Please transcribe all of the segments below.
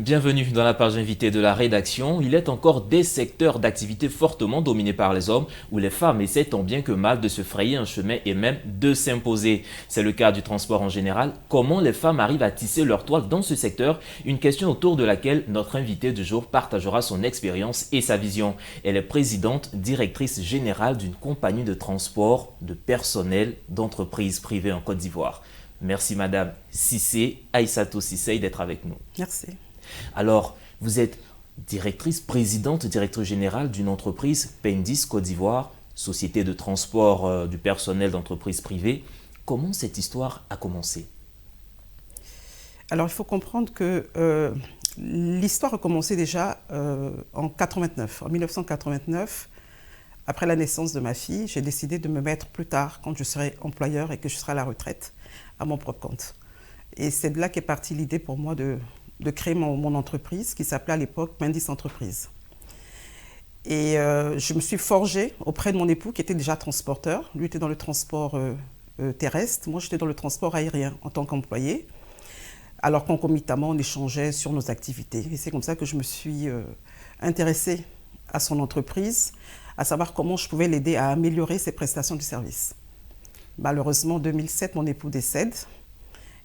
Bienvenue dans la page invitée de la rédaction. Il est encore des secteurs d'activité fortement dominés par les hommes où les femmes essaient tant bien que mal de se frayer un chemin et même de s'imposer. C'est le cas du transport en général. Comment les femmes arrivent à tisser leur toile dans ce secteur? Une question autour de laquelle notre invitée du jour partagera son expérience et sa vision. Elle est présidente, directrice générale d'une compagnie de transport de personnel d'entreprise privée en Côte d'Ivoire. Merci Madame Cissé, Aïssatou Cissé d'être avec nous. Merci. Alors, vous êtes directrice, présidente, directrice générale d'une entreprise Pendis Côte d'Ivoire, société de transport du personnel d'entreprise privée. Comment cette histoire a commencé? Alors, il faut comprendre que l'histoire a commencé déjà en 1989. Après la naissance de ma fille, j'ai décidé de me mettre plus tard, quand je serai employeur et que je serai à la retraite, à mon propre compte. Et c'est de là qu'est partie l'idée pour moi de créer mon entreprise, qui s'appelait à l'époque Pendis Entreprise. Et je me suis forgée auprès de mon époux, qui était déjà transporteur. Lui était dans le transport terrestre, moi j'étais dans le transport aérien en tant qu'employé. Alors concomitamment, on échangeait sur nos activités. Et c'est comme ça que je me suis intéressée à son entreprise, à savoir comment je pouvais l'aider à améliorer ses prestations de service. Malheureusement, en 2007, mon époux décède.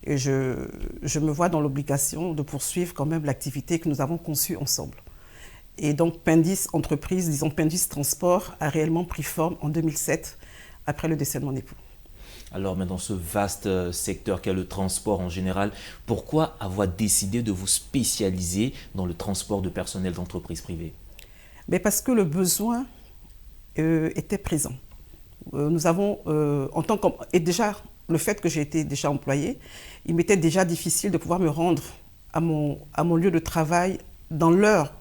Et je me vois dans l'obligation de poursuivre quand même l'activité que nous avons conçue ensemble. Et donc Pendis Entreprise, disons Pendis Transport, a réellement pris forme en 2007, après le décès de mon époux. Alors, mais dans ce vaste secteur qu'est le transport en général, pourquoi avoir décidé de vous spécialiser dans le transport de personnel d'entreprise privée? Mais parce que le besoin était présent. Nous avons, et déjà, le fait que j'ai été déjà employée, il m'était déjà difficile de pouvoir me rendre à mon lieu de travail dans l'heure.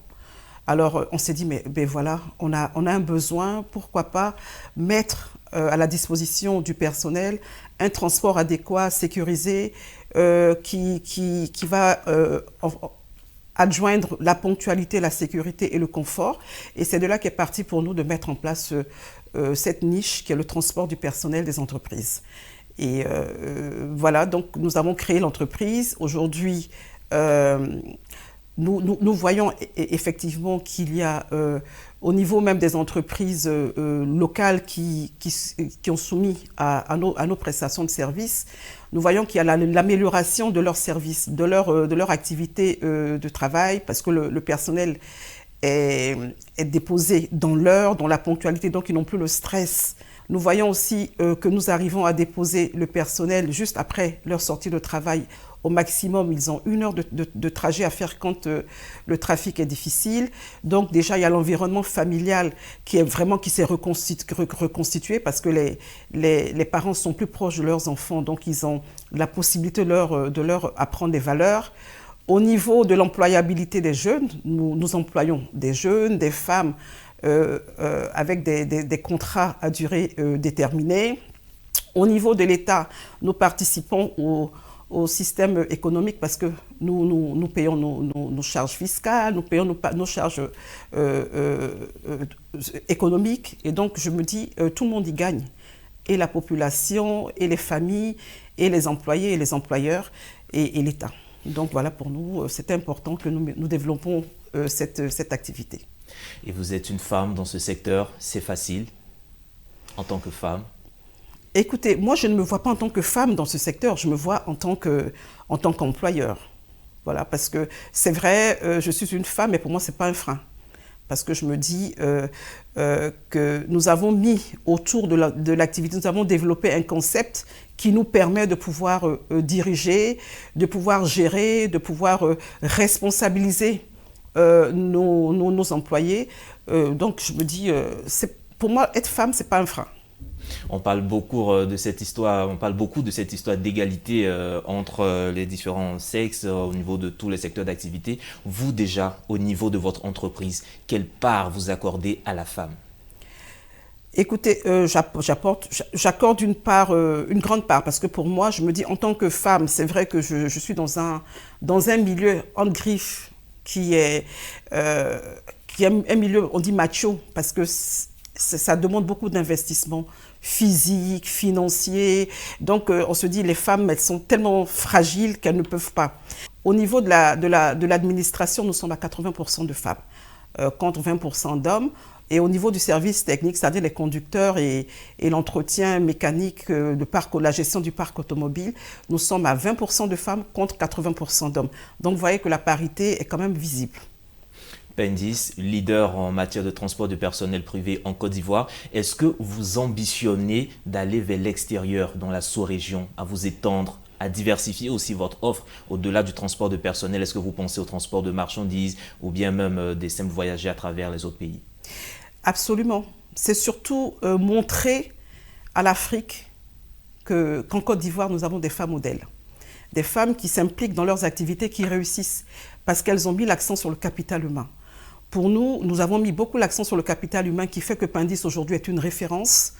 Alors, on s'est dit, mais voilà, on a un besoin, pourquoi pas mettre à la disposition du personnel un transport adéquat, sécurisé, qui va adjoindre la ponctualité, la sécurité et le confort. Et c'est de là qu'est parti pour nous de mettre en place cette niche qui est le transport du personnel des entreprises. Et voilà, donc nous avons créé l'entreprise. Aujourd'hui, nous voyons effectivement qu'il y a, au niveau même des entreprises locales qui ont soumis à nos prestations de services, nous voyons qu'il y a l'amélioration de leurs services, de leur activité de travail, parce que le personnel est déposé dans l'heure, dans la ponctualité, donc ils n'ont plus le stress. Nous voyons aussi que nous arrivons à déposer le personnel juste après leur sortie de travail. Au maximum, ils ont 1 heure de trajet à faire quand le trafic est difficile. Donc déjà, il y a l'environnement familial qui s'est reconstitué parce que les parents sont plus proches de leurs enfants. Donc ils ont la possibilité de leur apprendre des valeurs. Au niveau de l'employabilité des jeunes, nous employons des jeunes, des femmes, avec des contrats à durée déterminée. Au niveau de l'État, nous participons au système économique parce que nous payons nos charges fiscales, nous payons nos charges économiques. Et donc, je me dis, tout le monde y gagne. Et la population, et les familles, et les employés, et les employeurs, et l'État. Donc voilà, pour nous, c'est important que nous développons cette activité. Et vous êtes une femme dans ce secteur, c'est facile en tant que femme? Écoutez, moi je ne me vois pas en tant que femme dans ce secteur, je me vois en tant qu'employeur. Voilà, parce que c'est vrai, je suis une femme, mais pour moi ce n'est pas un frein. Parce que je me dis que nous avons mis autour de l'activité, nous avons développé un concept qui nous permet de pouvoir diriger, de pouvoir gérer, de pouvoir responsabiliser nos employés. Donc je me dis, pour moi, être femme, ce n'est pas un frein. On parle beaucoup de cette histoire, d'égalité entre les différents sexes au niveau de tous les secteurs d'activité. Vous déjà, au niveau de votre entreprise, quelle part vous accordez à la femme? Écoutez, j'accorde une grande part, parce que pour moi, je me dis, en tant que femme, c'est vrai que je suis dans un milieu en griffe qui est un milieu, on dit macho, parce que ça demande beaucoup d'investissement physiques, financiers. Donc, on se dit, les femmes, elles sont tellement fragiles qu'elles ne peuvent pas. Au niveau de l'administration, nous sommes à 80% de femmes, contre 20% d'hommes. Et au niveau du service technique, c'est-à-dire les conducteurs et l'entretien mécanique, la gestion du parc automobile, nous sommes à 20% de femmes contre 80% d'hommes. Donc, vous voyez que la parité est quand même visible. Pendis, leader en matière de transport de personnel privé en Côte d'Ivoire, est-ce que vous ambitionnez d'aller vers l'extérieur, dans la sous-région, à vous étendre, à diversifier aussi votre offre au-delà du transport de personnel? Est-ce que vous pensez au transport de marchandises ou bien même des simples voyagers à travers les autres pays? Absolument. C'est surtout montrer à l'Afrique qu'en Côte d'Ivoire, nous avons des femmes modèles. Des femmes qui s'impliquent dans leurs activités, qui réussissent, parce qu'elles ont mis l'accent sur le capital humain. Pour nous, nous avons mis beaucoup l'accent sur le capital humain qui fait que Pendis aujourd'hui est une référence.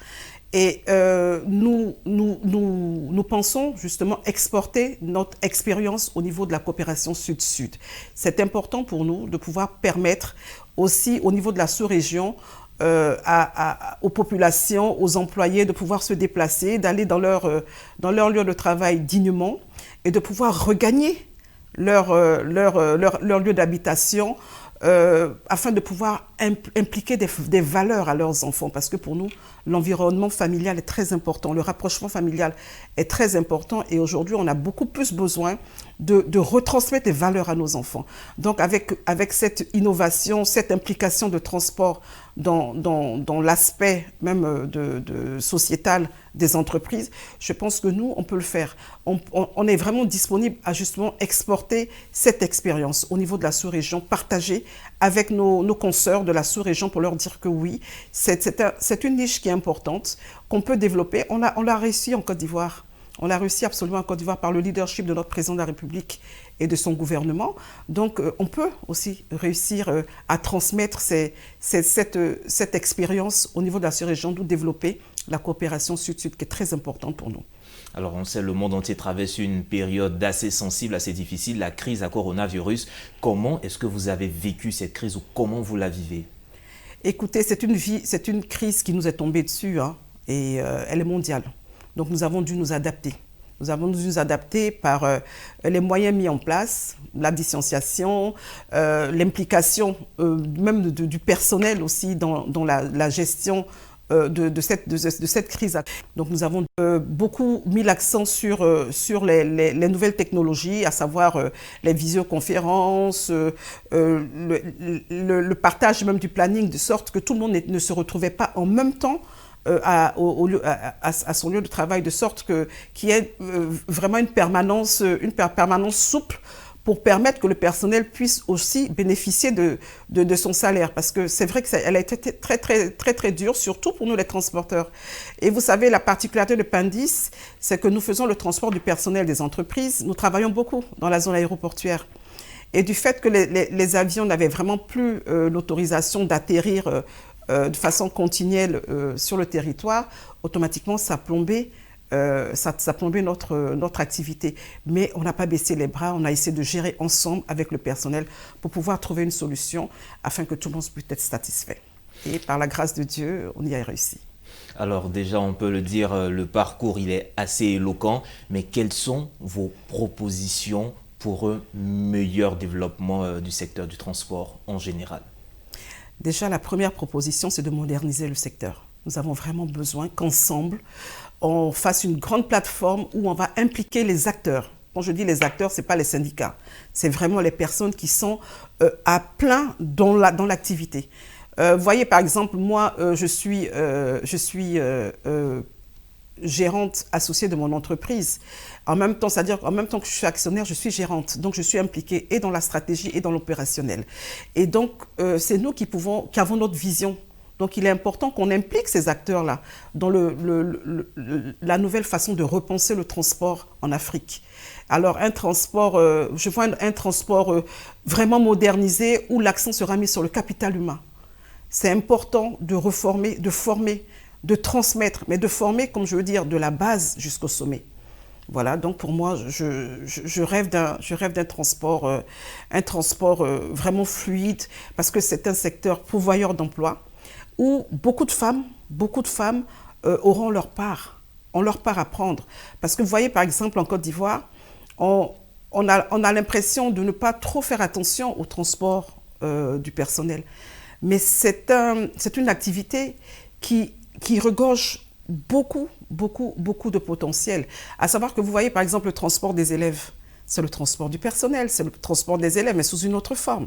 Et nous pensons justement exporter notre expérience au niveau de la coopération Sud-Sud. C'est important pour nous de pouvoir permettre aussi au niveau de la sous-région aux populations, aux employés de pouvoir se déplacer, d'aller dans leur lieu de travail dignement et de pouvoir regagner leur lieu d'habitation afin de pouvoir impliquer des valeurs à leurs enfants. Parce que pour nous, l'environnement familial est très important, le rapprochement familial est très important et aujourd'hui, on a beaucoup plus besoin de retransmettre des valeurs à nos enfants. Donc, avec cette innovation, cette implication de transport dans l'aspect même sociétal des entreprises, je pense que nous, on peut le faire. On est vraiment disponible à justement exporter cette expérience au niveau de la sous-région, partager avec nos consoeurs de la sous-région pour leur dire que oui, c'est une niche qui est importante, qu'on peut développer. On l'a réussi en Côte d'Ivoire. On l'a réussi absolument en Côte d'Ivoire par le leadership de notre président de la République et de son gouvernement. Donc, on peut aussi réussir à transmettre cette expérience au niveau de la sous-région, d'où développer la coopération Sud-Sud qui est très importante pour nous. Alors, on sait le monde entier traverse une période assez sensible, assez difficile, la crise à coronavirus. Comment est-ce que vous avez vécu cette crise ou comment vous la vivez? Écoutez, c'est une crise qui nous est tombée dessus et elle est mondiale. Donc, nous avons dû nous adapter. Nous avons dû nous adapter par les moyens mis en place, la distanciation, l'implication même du personnel aussi dans la gestion de cette crise. Donc, nous avons beaucoup mis l'accent sur les nouvelles technologies, à savoir les visioconférences, le partage même du planning, de sorte que tout le monde ne se retrouvait pas en même temps à son lieu de travail, de sorte qu'il y ait vraiment une permanence souple pour permettre que le personnel puisse aussi bénéficier de son salaire. Parce que c'est vrai qu'elle a été très, très, très, très dure, surtout pour nous les transporteurs. Et vous savez, la particularité de Pendis, c'est que nous faisons le transport du personnel des entreprises. Nous travaillons beaucoup dans la zone aéroportuaire. Et du fait que les avions n'avaient vraiment plus l'autorisation d'atterrir de façon continuelle sur le territoire, automatiquement, ça plombait notre activité. Mais on n'a pas baissé les bras, on a essayé de gérer ensemble avec le personnel pour pouvoir trouver une solution afin que tout le monde puisse être satisfait. Et par la grâce de Dieu, on y a réussi. Alors déjà, on peut le dire, le parcours, il est assez éloquent, mais quelles sont vos propositions pour un meilleur développement du secteur du transport en général? Déjà, la première proposition, c'est de moderniser le secteur. Nous avons vraiment besoin qu'ensemble, on fasse une grande plateforme où on va impliquer les acteurs. Quand je dis les acteurs, ce n'est pas les syndicats. C'est vraiment les personnes qui sont à plein dans l'activité. Vous voyez, par exemple, moi, je suis gérante associée de mon entreprise. En même temps, c'est-à-dire en même temps que je suis actionnaire, je suis gérante. Donc, je suis impliquée et dans la stratégie et dans l'opérationnel. Et donc, c'est nous qui avons notre vision. Donc, il est important qu'on implique ces acteurs-là dans la nouvelle façon de repenser le transport en Afrique. Alors, je vois un transport vraiment modernisé où l'accent sera mis sur le capital humain. C'est important de reformer, de former, de transmettre, mais de former, comme je veux dire, de la base jusqu'au sommet. Voilà, donc pour moi, je rêve d'un transport, vraiment fluide, parce que c'est un secteur pourvoyeur d'emplois, où beaucoup de femmes auront leur part, ont leur part à prendre. Parce que vous voyez, par exemple, en Côte d'Ivoire, on a l'impression de ne pas trop faire attention au transport du personnel. Mais c'est une activité qui regorge beaucoup de potentiel. À savoir que vous voyez, par exemple, le transport des élèves. C'est le transport du personnel, c'est le transport des élèves, mais sous une autre forme.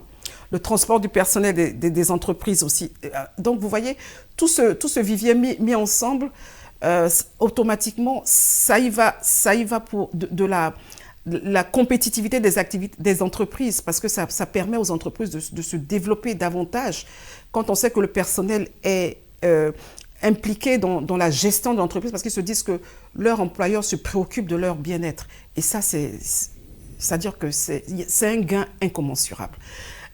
Le transport du personnel des entreprises aussi. Donc, vous voyez, tout ce vivier mis ensemble, automatiquement, ça y va pour de la compétitivité des activités des entreprises, parce que ça permet aux entreprises de se développer davantage. Quand on sait que le personnel est impliqués dans la gestion de l'entreprise, parce qu'ils se disent que leur employeur se préoccupe de leur bien-être. Et ça, c'est-à-dire que c'est un gain incommensurable.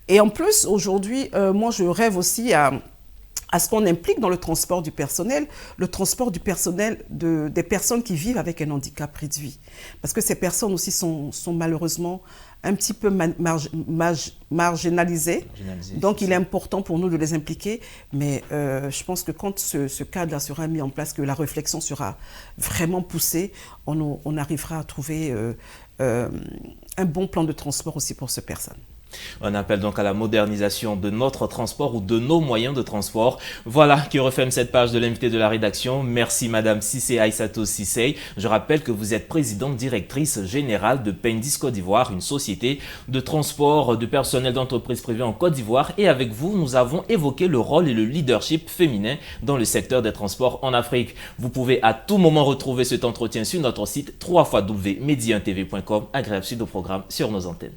Et en plus, aujourd'hui, moi, je rêve aussi à ce qu'on implique dans le transport du personnel des personnes qui vivent avec un handicap réduit. Parce que ces personnes aussi sont malheureusement un petit peu marginalisées. Donc, il est important pour nous de les impliquer. Mais je pense que quand ce cadre-là sera mis en place, que la réflexion sera vraiment poussée, on arrivera à trouver un bon plan de transport aussi pour ces personnes. On appelle donc à la modernisation de notre transport ou de nos moyens de transport. Voilà qui referme cette page de l'invité de la rédaction. Merci Madame Cissé Aïssatou Cissé. Je rappelle que vous êtes présidente directrice générale de Pendis Côte d'Ivoire, une société de transport de personnel d'entreprise privée en Côte d'Ivoire. Et avec vous, nous avons évoqué le rôle et le leadership féminin dans le secteur des transports en Afrique. Vous pouvez à tout moment retrouver cet entretien sur notre site www.mediantv.com. Agréable suite au programme sur nos antennes.